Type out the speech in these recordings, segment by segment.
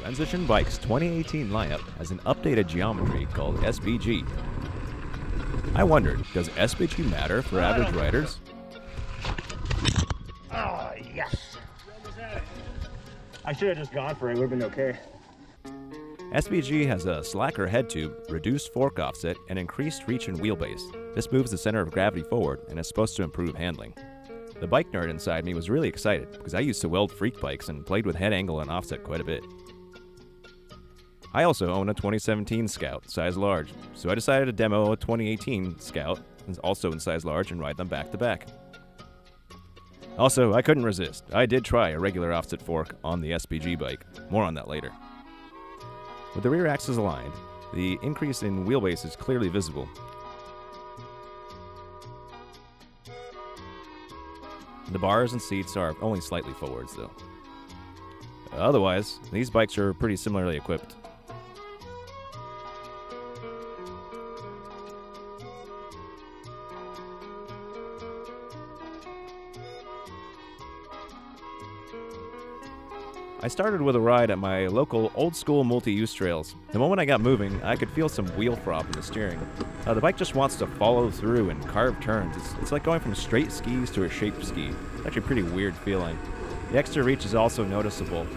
Transition Bike's 2018 lineup has an updated geometry called SBG. I wondered, does SBG matter for average riders? Oh, yes! I should have just gone for it, would have been okay. SBG has a slacker head tube, reduced fork offset, and increased reach and wheelbase. This moves the center of gravity forward and is supposed to improve handling. The bike nerd inside me was really excited because I used to weld freak bikes and played with head angle and offset quite a bit. I also own a 2017 Scout, size large, so I decided to demo a 2018 Scout, also in size large, and ride them back to back. Also, I couldn't resist. I did try a regular offset fork on the SBG bike. More on that later. With the rear axles aligned, the increase in wheelbase is clearly visible. The bars and seats are only slightly forwards, though. Otherwise, these bikes are pretty similarly equipped. I started with a ride at my local old-school multi-use trails. The moment I got moving, I could feel some wheel prop in the steering. The bike just wants to follow through and carve turns. It's like going from straight skis to a shaped ski. It's actually a pretty weird feeling. The extra reach is also noticeable,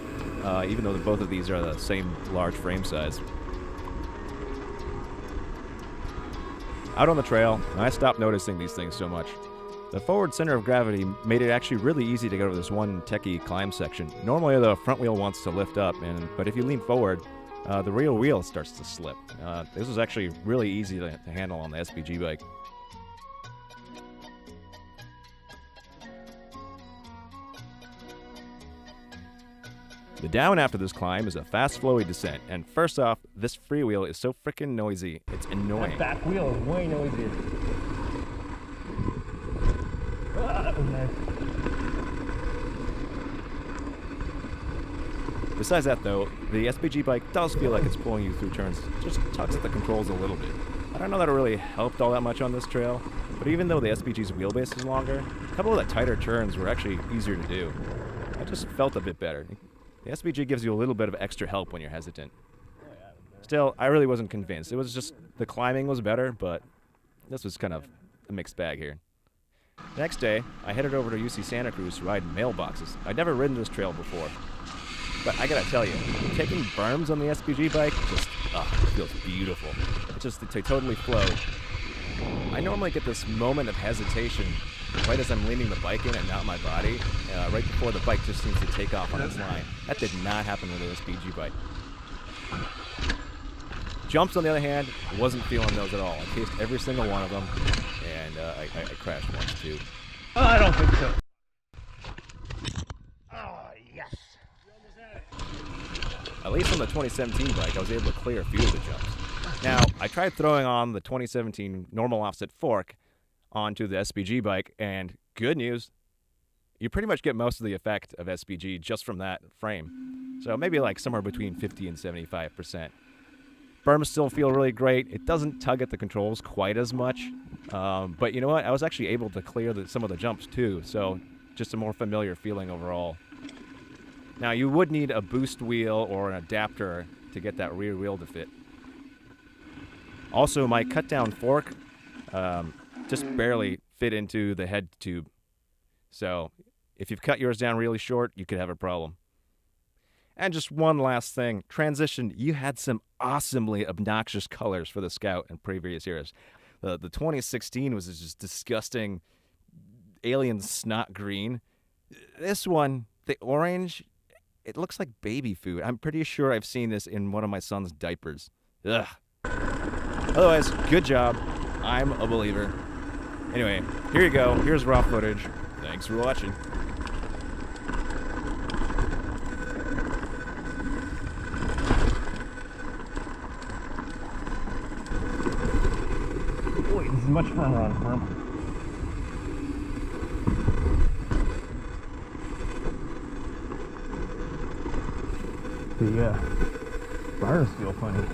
even though both of these are the same large frame size. Out on the trail, I stopped noticing these things so much. The forward center of gravity made it actually really easy to go to this one techie climb section. Normally the front wheel wants to lift up, but if you lean forward, the rear wheel starts to slip. This was actually really easy to handle on the SBG bike. The down after this climb is a fast flowy descent, and first off, this freewheel is so freaking noisy, it's annoying. That back wheel is way noisier. That was nice. Besides that though, the SBG bike does feel like it's pulling you through turns. It just tugs at the controls a little bit. I don't know that it really helped all that much on this trail, but even though the SBG's wheelbase is longer, a couple of the tighter turns were actually easier to do. I just felt a bit better. The SBG gives you a little bit of extra help when you're hesitant. Still, I really wasn't convinced. It was just the climbing was better, but this was kind of a mixed bag here. The next day, I headed over to UC Santa Cruz to ride mailboxes. I'd never ridden this trail before. But I gotta tell you, taking berms on the SBG bike just feels beautiful. They totally flow. I normally get this moment of hesitation right as I'm leaning the bike in and not my body, right before the bike just seems to take off on its line. That did not happen with the SBG bike. Jumps, on the other hand, I wasn't feeling those at all. I cased every single one of them, and I crashed once too. I don't think so. Oh, yes. At least on the 2017 bike, I was able to clear a few of the jumps. Now, I tried throwing on the 2017 normal offset fork onto the SBG bike, and good news, you pretty much get most of the effect of SBG just from that frame. So maybe like somewhere between 50 and 75%. Berms still feel really great. It doesn't tug at the controls quite as much, but you know what? I was actually able to clear some of the jumps too, so just a more familiar feeling overall. Now, you would need a boost wheel or an adapter to get that rear wheel to fit. Also, my cut-down fork just barely fit into the head tube. So if you've cut yours down really short, you could have a problem. And just one last thing. Transition, you had some awesomely obnoxious colors for the Scout in previous years. The 2016 was just disgusting alien snot green. This one, the orange, it looks like baby food. I'm pretty sure I've seen this in one of my son's diapers. Ugh. Otherwise, good job. I'm a believer. Anyway, here you go. Here's raw footage. Thanks for watching. Boy, this is much firmer on firm. The bars feel funny.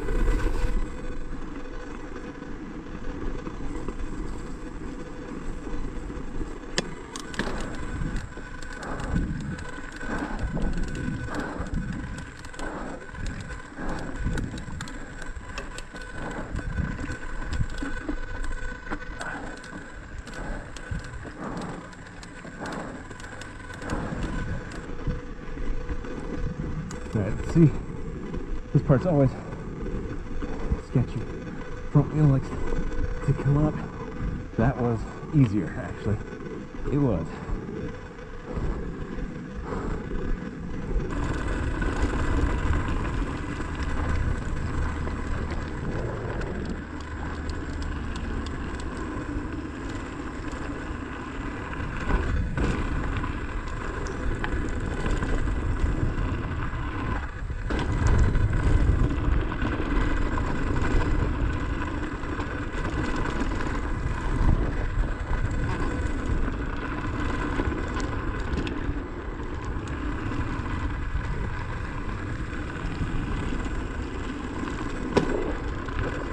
Alright, let's see. This part's always sketchy. Front wheel likes to come up. That was easier, actually. It was.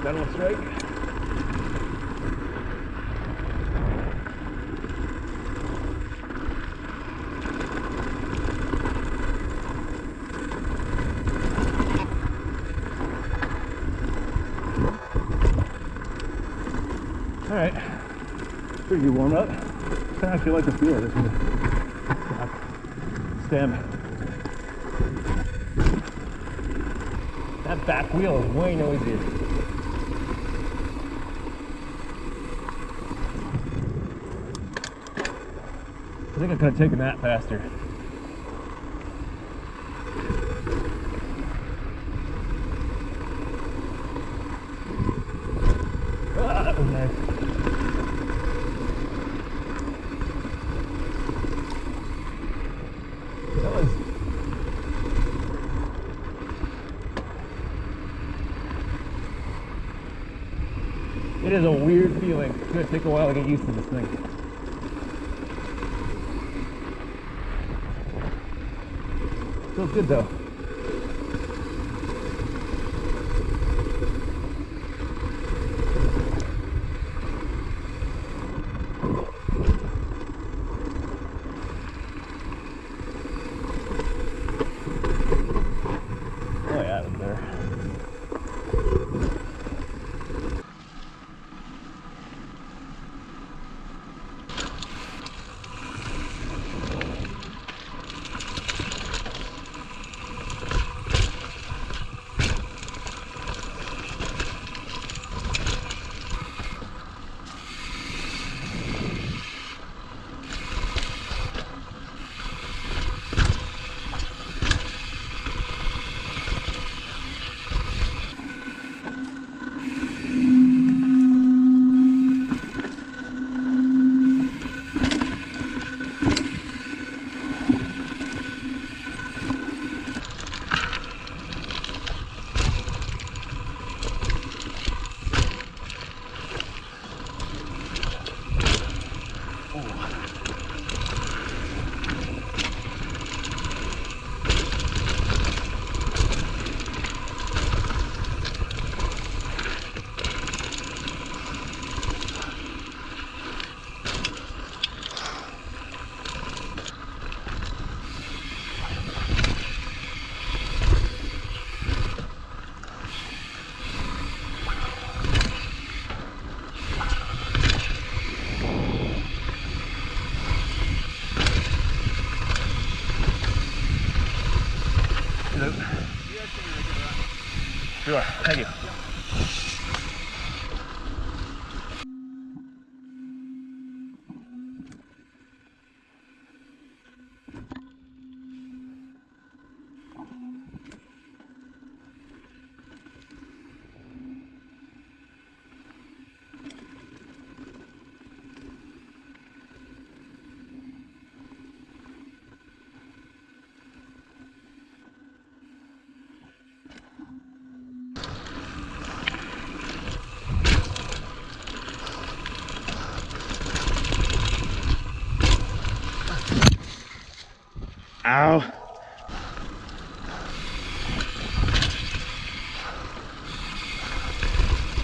That'll strike. Alright, pretty good warm up. I actually like the feel of this one. Stem. That back wheel is way noisier. I think I could have taken that faster. Ah, that was nice. That was... It is a weird feeling. It's going to take a while to get used to this thing. Feels good though. Oh yeah, it was there. Sure, thank you. Ow.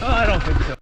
Oh, I don't think so.